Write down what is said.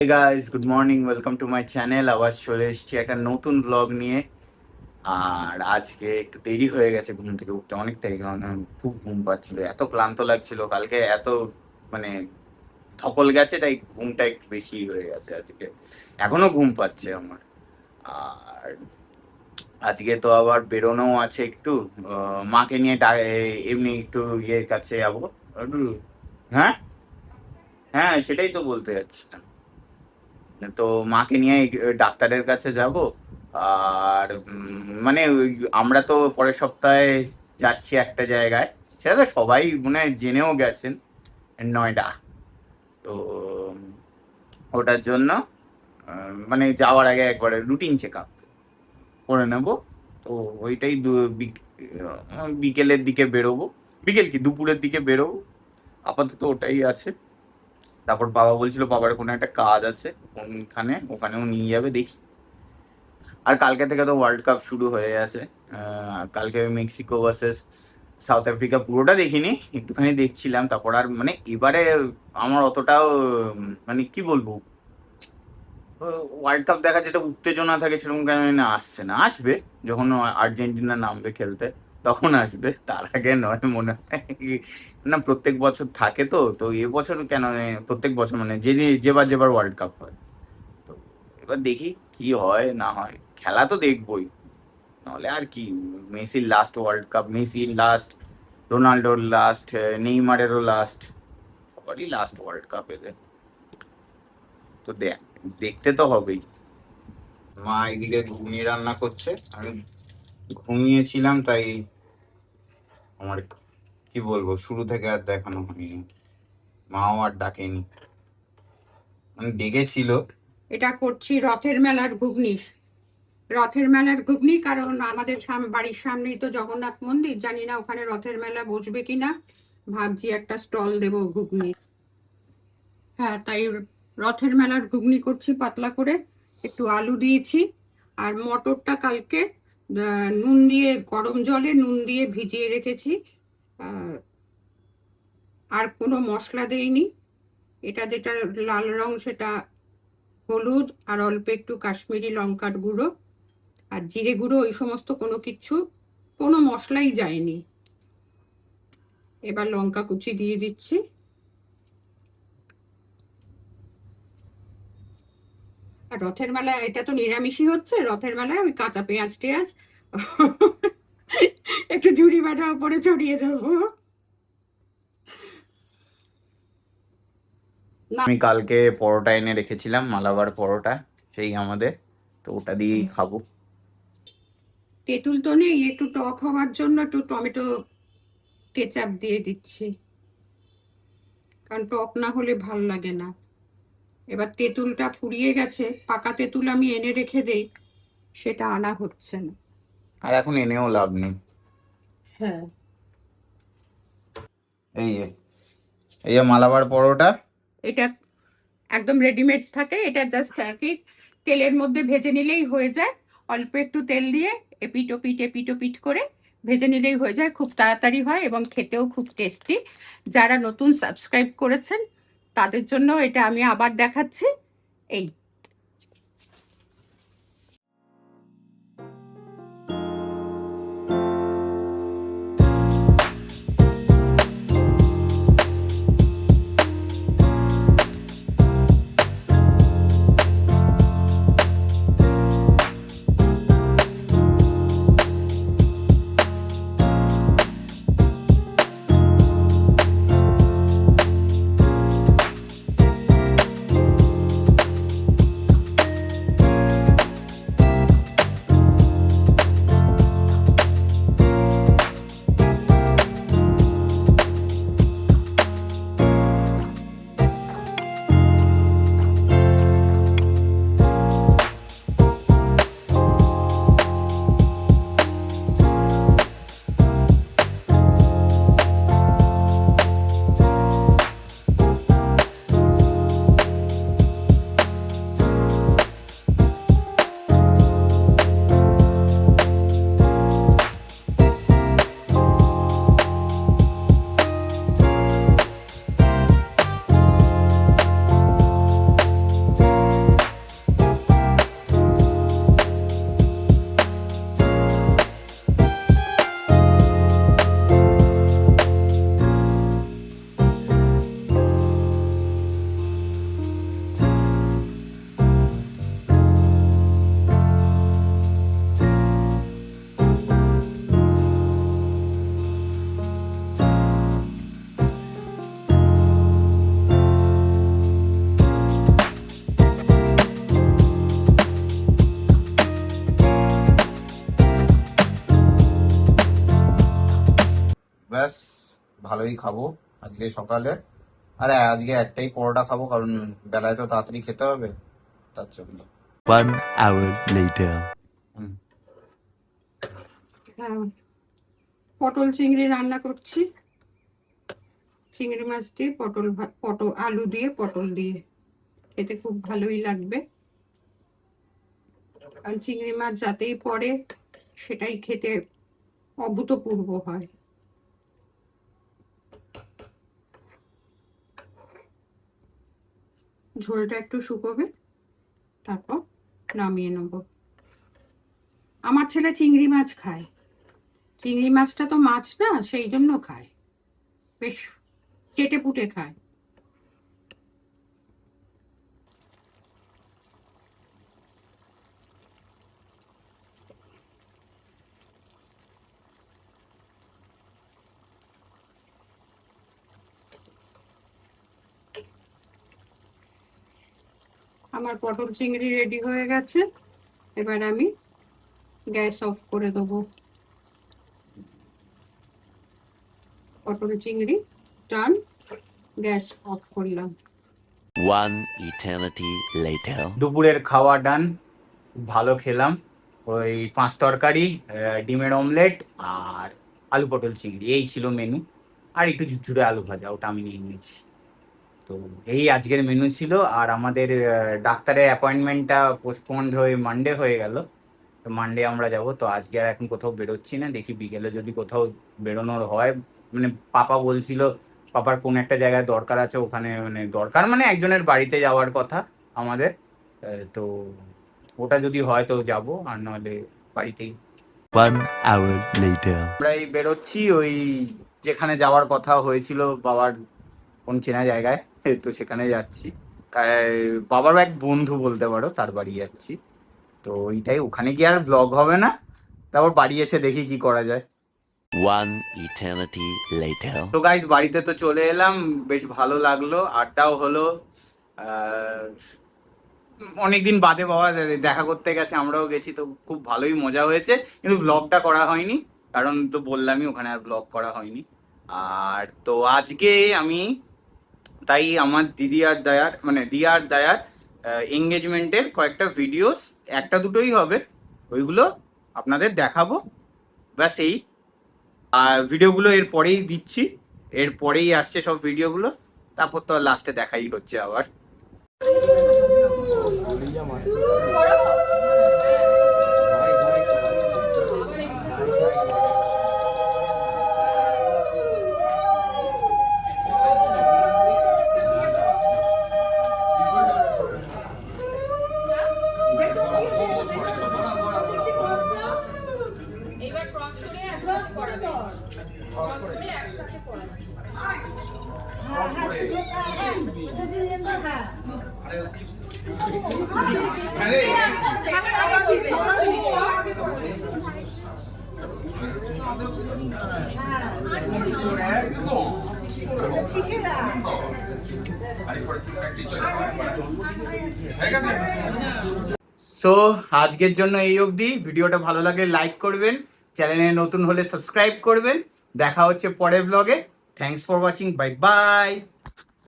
Hey guys, good morning. Welcome to my channel. আবার চলে এসেছি একটা নতুন ব্লগ নিয়ে। আর আজকে একটু দেরি হয়ে গেছে ঘুম থেকে উঠতে অনেকটাই, কারণ খুব ঘুম পাচ্ছিল, এত ক্লান্ত লাগছিল কালকে, এত মানে ধকল গেছে, তাই ঘুমটা একটু বেশি হয়ে গেছে আজকে। এখনো ঘুম পাচ্ছে আমার। আর আজকে তো আবার বেরোনো আছে একটু, মাকে নিয়ে এমনি একটু ইয়ের কাছে যাবো একটু। হ্যাঁ, হ্যাঁ, সেটাই তো বলতে যাচ্ছিলাম। তো মাকে নিয়ে ডাক্তারের কাছে যাব। আর মানে আমরা তো পরের সপ্তাহে যাচ্ছি একটা জায়গায়, সেটা তো সবাই মনে হয় জেনেও গেছেন, নয়ডা। তো ওটার জন্য মানে যাওয়ার আগে একবারে রুটিন চেক আপ করে নেব। তো ওইটাই বিকেলের দিকে বেরোবো। বিকেল কি, দুপুরের দিকে বেরোবো। আপাতত ওটাই আছে। তারপর বাবা বলছিল বাবার কোনো একটা কাজ আছে কোনখানে, ওখানেও নিয়ে যাবে, দেখি। আর কালকে থেকে তো ওয়ার্ল্ড কাপ শুরু হয়ে গেছে। কালকে মেক্সিকো ভার্সেস সাউথ আফ্রিকা পুরোটা দেখিনি, একটুখানি দেখছিলাম। তারপর আর মানে এবারে আমার অতটাও মানে কি বলবো, ওয়ার্ল্ড কাপ দেখা যেটা উত্তেজনা থাকে সেরকম কেন না আসছে না। আসবে যখন আর্জেন্টিনা নামবে খেলতে, তখন আসবে, তার আগে নয় মনে হয়। না, প্রত্যেক বছর থাকে তো তো এবছর কেন প্রত্যেক বছর মানে যেবার যেবার ওয়ার্ল্ড কাপ হয়। তো এবার দেখি কি হয় না হয়, খেলা তো দেখবোই, নাহলে আর কি। মেসির লাস্ট ওয়ার্ল্ড কাপ, মেসির লাস্ট, রোনাল্ডোর লাস্ট, নেইমারেরও লাস্ট, সবারই লাস্ট ওয়ার্ল্ড কাপ এদের। তো দেখতে তো হবেই। মা এদিকে ঘুমিয়ে রান্না করছে, আমি ঘুমিয়েছিলাম, তাই আমার কি বলবো, শুরু থেকে আর দেখানো হয়নি। মাও আর ডাকেনি, মানে ডেকেছিল। এটা করছি রথের মেলার ঘুগনি। রথের মেলার ঘুগনি, কারণ আমাদের বাড়ির সামনেই তো জগন্নাথ মন্দির, জানি না ওখানে রথের মেলা বসবে কিনা, ভাবছি একটা স্টল দেবো ঘুগনি। হ্যাঁ, তাই রথের মেলার ঘুগনি করছি পাতলা করে, একটু আলু দিয়েছি। আর মটরটা কালকে নুন দিয়ে, গরম জলে নুন দিয়ে ভিজিয়ে রেখেছি। আর কোনো মশলা দেইনি। এটা যেটা লাল রং সেটা হলুদ, আর অল্প একটু কাশ্মীরি লঙ্কার গুঁড়ো আর জিরে গুঁড়ো, ওই সমস্ত কোনো মশলাই যায়নি। এবার লঙ্কা কুচি দিয়ে দিচ্ছি। আর রথের মেলায় এটা তো নিরামিষই হচ্ছে, রথের মেলায় ওই কাঁচা পেঁয়াজ টেয়াজ একটু ঝুরি ভাজা উপরে ছড়িয়ে দেবো। না, আমি কালকে পরোটা এনে রেখেছিলাম, মালাবার পরোটা, সেই আমাদের, তো ওটা দিয়েই খাবো। তেঁতুল তো নেই, একটু টক হওয়ার জন্য একটু টমেটো কেচাপ দিয়ে দিচ্ছি, কারণ টক না হলে ভাল লাগে না। এবার তেঁতুলটা ফুরিয়ে গেছে, পাকা তেঁতুল আমি এনে রেখে দেই, সেটা আনা হচ্ছে না। আর এখন এনেও লাভ নেই। হ্যাঁ, এই যে, এই যে মালাবার পরোটা। এটা একদম রেডিমেড থাকে, এটা জাস্ট আর কি তেলের মধ্যে ভেজে নিলেই হয়ে যায়। অল্প একটু তেল দিয়ে এপিট ওপিট করে ভেজে নিলেই হয়ে যায়, খুব তাড়াতাড়ি হয় এবং খেতেও খুব টেস্টি। যারা নতুন সাবস্ক্রাইব করেছেন তাদের জন্য এটা আমি আবার দেখাচ্ছি। এই ভালোই খাবো আজকে সকালে। আরে আজকে একটাই পরোটা খাবো, কারণ বেলায় তো তাড়াতাড়ি খেতে হবে, তার জন্য। 1 hour later. হুম। হ্যাঁ, পটল চিংড়ি রান্না করছি, চিংড়ি মাছ দিয়ে পটল আলু দিয়ে পটল দিয়ে খেতে খুব ভালোই লাগবে। কারণ চিংড়ি মাছ যাতেই পড়ে সেটাই খেতে অভূতপূর্ব হয়। ঝোলটা একটু শুকোবে, তারপর নামিয়ে নেব। আমার ছেলে চিংড়ি মাছ খায়, চিংড়ি মাছটা তো মাছ না, সেই জন্য খায়, বেশ চেটে পুটে খায়। আমার পটল চিংড়ি রেডি হয়ে গেছে, এবার আমি গ্যাস অফ করে দেবো। পটল চিংড়ি ডান, গ্যাস অফ করলাম। 1 eternity later. দুপুরের খাওয়া ডান, ভালো খেলাম। ওই 5 তরকারি, ডিমের অমলেট আর আলু পটল চিংড়ি, এই ছিল মেনু। আর একটু ঝুরঝুরে আলু ভাজা, ওটা আমি নিয়ে নিয়েছি। তো এই আজকের মেনু ছিল। আর আমাদের ডাক্তারের অ্যাপয়েন্টমেন্টটা পোস্টপন্ড হয়ে মানডে হয়ে গেল, তো মানডে আমরা যাব। তো আজকে আর এখন কোথাও বেরোচ্ছি না, দেখি বিকেলে যদি কোথাও বেরোনোর হয়। মানে পাপা বলছিল পাপার কোন একটা জায়গায় দরকার আছে, ওখানে মানে দরকার মানে একজনের বাড়িতে যাওয়ার কথা আমাদের। তো ওটা যদি হয় তো যাব, আর নাহলে বাড়িতেই। 1 hour later. আমরা এই বেরোচ্ছি ওই যেখানে যাওয়ার কথা হয়েছিল বাবার কোন চেনা জায়গায়, তো সেখানে যাচ্ছি। বাবার এক বন্ধু বলতে পারো, তার বাড়ি যাচ্ছি। তো ওইটাই, ওখানে গিয়ে আর ব্লগ হবে না, তারপর বাড়ি এসে দেখি কি করা যায়। 1 eternity later. তো গাইস, বাড়িতে তো চলে এলাম, বেশ ভালো লাগলো, আড্ডাও হলো। অনেকদিন বাদে বাবা দেখা করতে গেছে, আমরাও গেছি, তো খুব ভালোই মজা হয়েছে। কিন্তু ব্লগটা করা হয়নি, কারণ তো বললামই ওখানে আর ব্লগ করা হয়নি। আর তো আজকে আমি তাই আমার দিদি আর দায়ার মানে দিয়া আর দায়ার এঙ্গেজমেন্টের কয়েকটা ভিডিওস, একটা দুটোই হবে, ওইগুলো আপনাদের দেখাবো। ব্যাস এই। আর ভিডিওগুলো এর পরেই দিচ্ছি, এর পরেই আসছে সব ভিডিওগুলো, তারপর তো লাস্টে দেখাই হচ্ছে আবার। সো আজকের জন্য এই অবধি। ভিডিওটা ভালো লাগলে লাইক করবেন, চ্যানেলে নতুন হলে সাবস্ক্রাইব করবেন। দেখা হচ্ছে পরের ব্লগে। Thanks for watching, bye bye.